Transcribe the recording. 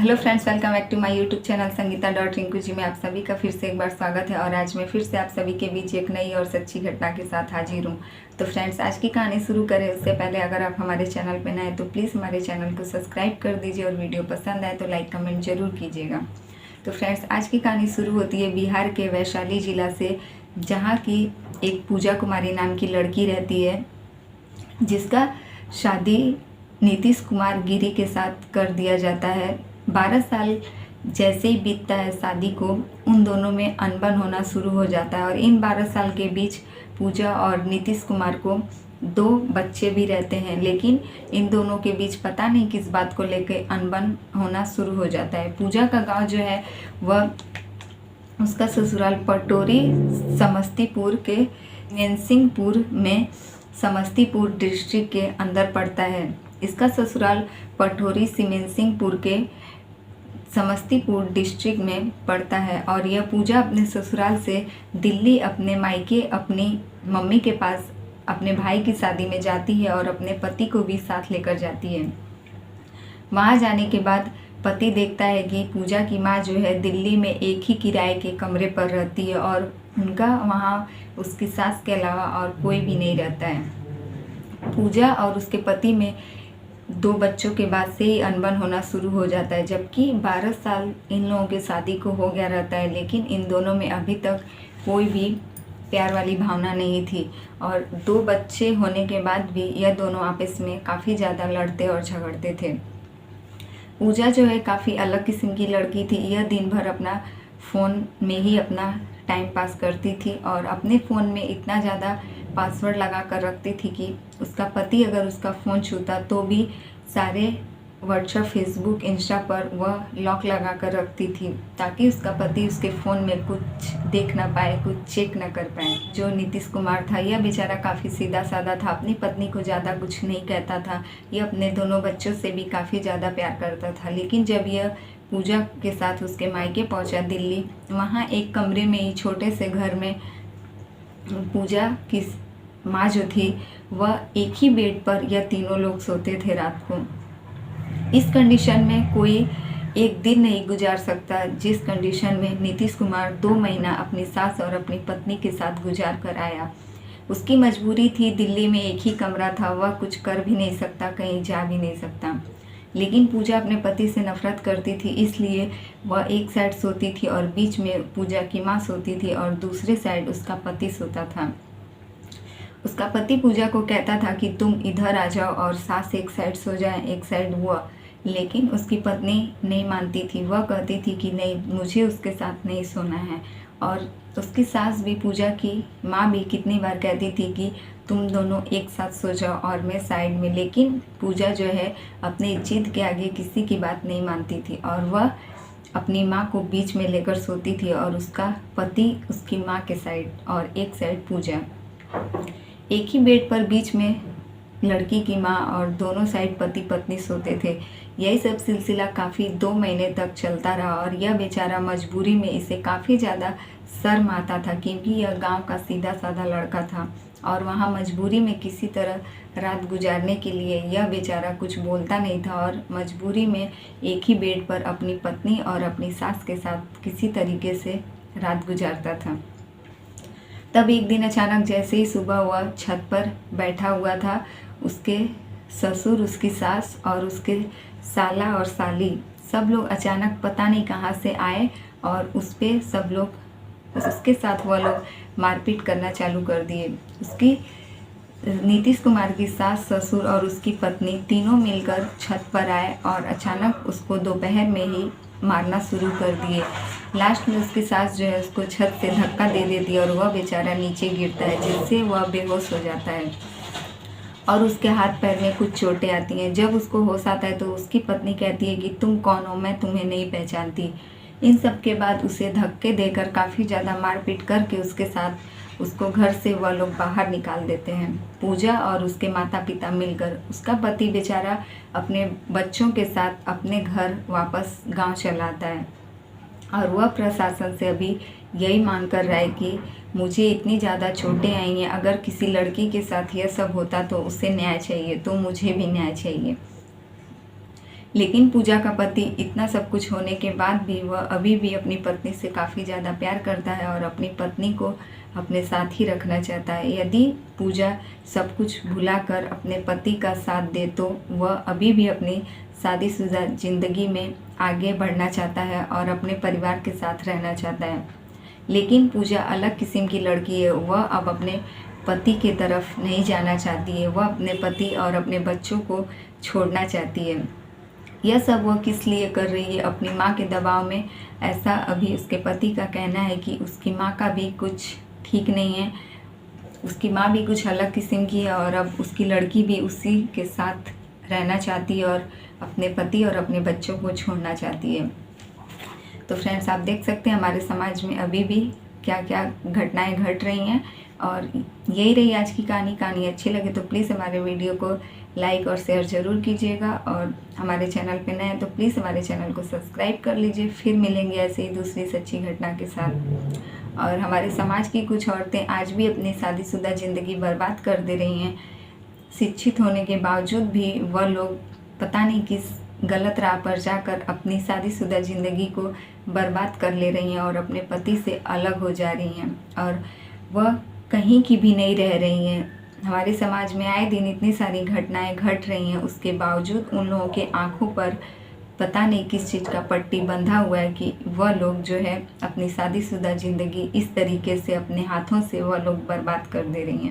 Hello friends, welcome back to my YouTube channel Sangeeta dot Rinku ji में आप सभी का फिर से एक बार स्वागत है। और आज मैं फिर से आप सभी के बीच एक नई और सच्ची घटना के साथ हाजिर हूँ। तो फ्रेंड्स, आज की कहानी शुरू करें उससे पहले अगर आप हमारे चैनल पर नए तो प्लीज़ हमारे चैनल को सब्सक्राइब कर दीजिए और वीडियो पसंद आए तो लाइक कमेंट जरूर कीजिएगा। तो फ्रेंड्स, आज की कहानी शुरू होती है बिहार के वैशाली ज़िला से, जहाँ की एक पूजा कुमारी नाम की लड़की रहती है, जिसका शादी नीतीश कुमार गिरी के साथ कर दिया जाता है। 12 साल जैसे ही बीतता है शादी को, उन दोनों में अनबन होना शुरू हो जाता है। और इन 12 साल के बीच पूजा और नीतीश कुमार को 2 बच्चे भी रहते हैं, लेकिन इन दोनों के बीच पता नहीं किस बात को लेकर अनबन होना शुरू हो जाता है। पूजा का गांव जो है वह उसका ससुराल पटोरी समस्तीपुर के मेनसिंहपुर में समस्तीपुर डिस्ट्रिक्ट के अंदर पड़ता है। इसका ससुराल पटोरी सिंहपुर के समस्तीपुर डिस्ट्रिक्ट में पड़ता है। और यह पूजा अपने ससुराल से दिल्ली अपने मायके अपनी मम्मी के पास अपने भाई की शादी में जाती है और अपने पति को भी साथ लेकर जाती है। वहाँ जाने के बाद पति देखता है कि पूजा की माँ जो है दिल्ली में एक ही किराए के कमरे पर रहती है और उनका वहाँ उसकी सास के अलावा और कोई भी नहीं रहता है। पूजा और उसके पति में 2 बच्चों के बाद से ही अनबन होना शुरू हो जाता है, जबकि 12 साल इन लोगों की शादी को हो गया रहता है, लेकिन इन दोनों में अभी तक कोई भी प्यार वाली भावना नहीं थी। और 2 बच्चे होने के बाद भी यह दोनों आपस में काफ़ी ज़्यादा लड़ते और झगड़ते थे। पूजा जो है काफ़ी अलग किस्म की लड़की थी। यह दिन भर अपना फ़ोन में ही अपना टाइम पास करती थी और अपने फ़ोन में इतना ज़्यादा पासवर्ड लगा कर रखती थी कि उसका पति अगर उसका फ़ोन छूता तो भी सारे व्हाट्सएप, फेसबुक, इंस्टा पर वह लॉक लगा कर रखती थी, ताकि उसका पति उसके फ़ोन में कुछ देख ना पाए, कुछ चेक ना कर पाए। जो नीतीश कुमार था, यह बेचारा काफ़ी सीधा साधा था, अपनी पत्नी को ज़्यादा कुछ नहीं कहता था। यह अपने दोनों बच्चों से भी काफ़ी ज़्यादा प्यार करता था। लेकिन जब यह पूजा के साथ उसके मायके पहुंचा दिल्ली, वहाँ एक कमरे में ही छोटे से घर में पूजा की माँ जो थी वह एक ही बेड पर यह तीनों लोग सोते थे रात को। इस कंडीशन में कोई एक दिन नहीं गुजार सकता जिस कंडीशन में नीतीश कुमार 2 महीना अपनी सास और अपनी पत्नी के साथ गुजार कर आया। उसकी मजबूरी थी, दिल्ली में एक ही कमरा था, वह कुछ कर भी नहीं सकता, कहीं जा भी नहीं सकता। लेकिन पूजा अपने पति से नफरत करती थी, इसलिए वह एक साइड सोती थी और बीच में पूजा की माँ सोती थी और दूसरे साइड उसका पति सोता था। उसका पति पूजा को कहता था कि तुम इधर आ जाओ और सास एक साइड सो जाए, एक साइड वह। लेकिन उसकी पत्नी नहीं मानती थी। वह कहती थी कि नहीं, मुझे उसके साथ नहीं सोना है। और उसकी सास भी, पूजा की माँ भी कितनी बार कहती थी कि तुम दोनों एक साथ सो जाओ और मैं साइड में। लेकिन पूजा जो है अपनी जिद के आगे किसी की बात नहीं मानती थी और वह अपनी माँ को बीच में लेकर सोती थी और उसका पति उसकी माँ के साइड और एक साइड पूजा। एक ही बेड पर बीच में लड़की की माँ और दोनों साइड पति पत्नी सोते थे। यही सब सिलसिला काफ़ी 2 महीने तक चलता रहा और यह बेचारा मजबूरी में इसे काफ़ी ज़्यादा शर्म आता था, क्योंकि यह गांव का सीधा साधा लड़का था और वहाँ मजबूरी में किसी तरह रात गुजारने के लिए यह बेचारा कुछ बोलता नहीं था और मजबूरी में एक ही बेड पर अपनी पत्नी और अपनी सास के साथ किसी तरीके से रात गुजारता था। तब एक दिन अचानक जैसे ही सुबह वह छत पर बैठा हुआ था, उसके ससुर, उसकी सास और उसके साला और साली सब लोग अचानक पता नहीं कहाँ से आए और उस पर सब लोग उसके साथ वह लोग मारपीट करना चालू कर दिए। उसकी नीतीश कुमार की सास, ससुर और उसकी पत्नी तीनों मिलकर छत पर आए और अचानक उसको दोपहर में ही मारना शुरू कर दिए। लास्ट में उसकी सास जो है उसको छत से धक्का दे देती है और वह बेचारा नीचे गिरता है, जिससे वह बेहोश हो जाता है और उसके हाथ पैर में कुछ चोटें आती हैं। जब उसको होश आता है तो उसकी पत्नी कहती है कि तुम कौन हो, मैं तुम्हें नहीं पहचानती। इन सब के बाद उसे धक्के देकर काफ़ी ज़्यादा मारपीट करके उसके साथ उसको घर से वह लोग बाहर निकाल देते हैं। पूजा और उसके माता पिता मिलकर उसका पति बेचारा अपने बच्चों के साथ अपने घर वापस गांव चला आता है और वह प्रशासन से अभी यही मांग कर रहा है कि मुझे इतनी ज़्यादा चोटें आई हैं, अगर किसी लड़की के साथ यह सब होता तो उसे न्याय चाहिए, तो मुझे भी न्याय चाहिए। लेकिन पूजा का पति इतना सब कुछ होने के बाद भी वह अभी भी अपनी पत्नी से काफ़ी ज़्यादा प्यार करता है और अपनी पत्नी को अपने साथ ही रखना चाहता है। यदि पूजा सब कुछ भुलाकर अपने पति का साथ दे तो वह अभी भी अपनी शादीशुदा ज़िंदगी में आगे बढ़ना चाहता है और अपने परिवार के साथ रहना चाहता है। लेकिन पूजा अलग किस्म की लड़की है, वह अब अपने पति की तरफ नहीं जाना चाहती है। वह अपने पति और अपने बच्चों को छोड़ना चाहती है। यह सब वह किस लिए कर रही है? अपनी माँ के दबाव में। ऐसा अभी उसके पति का कहना है कि उसकी माँ का भी कुछ ठीक नहीं है, उसकी माँ भी कुछ अलग किस्म की है और अब उसकी लड़की भी उसी के साथ रहना चाहती है और अपने पति और अपने बच्चों को छोड़ना चाहती है। तो फ्रेंड्स, आप देख सकते हैं हमारे समाज में अभी भी क्या क्या घटनाएं घट रही हैं। और यही रही आज की कहानी। कहानी अच्छी लगे तो प्लीज़ हमारे वीडियो को लाइक और शेयर ज़रूर कीजिएगा और हमारे चैनल पे नए हैं तो प्लीज़ हमारे चैनल को सब्सक्राइब कर लीजिए। फिर मिलेंगे ऐसे ही दूसरी सच्ची घटना के साथ। और हमारे समाज की कुछ औरतें आज भी अपनी शादीशुदा ज़िंदगी बर्बाद कर दे रही हैं। शिक्षित होने के बावजूद भी वह लोग पता नहीं किस गलत राह पर जाकर अपनी शादीशुदा ज़िंदगी को बर्बाद कर ले रही हैं और अपने पति से अलग हो जा रही हैं और वह कहीं की भी नहीं रह रही हैं। हमारे समाज में आए दिन इतनी सारी घटनाएं घट रही हैं, उसके बावजूद उन लोगों के आंखों पर पता नहीं किस चीज़ का पट्टी बंधा हुआ है कि वह लोग जो है अपनी शादीशुदा ज़िंदगी इस तरीके से अपने हाथों से वह लोग बर्बाद कर दे रही हैं।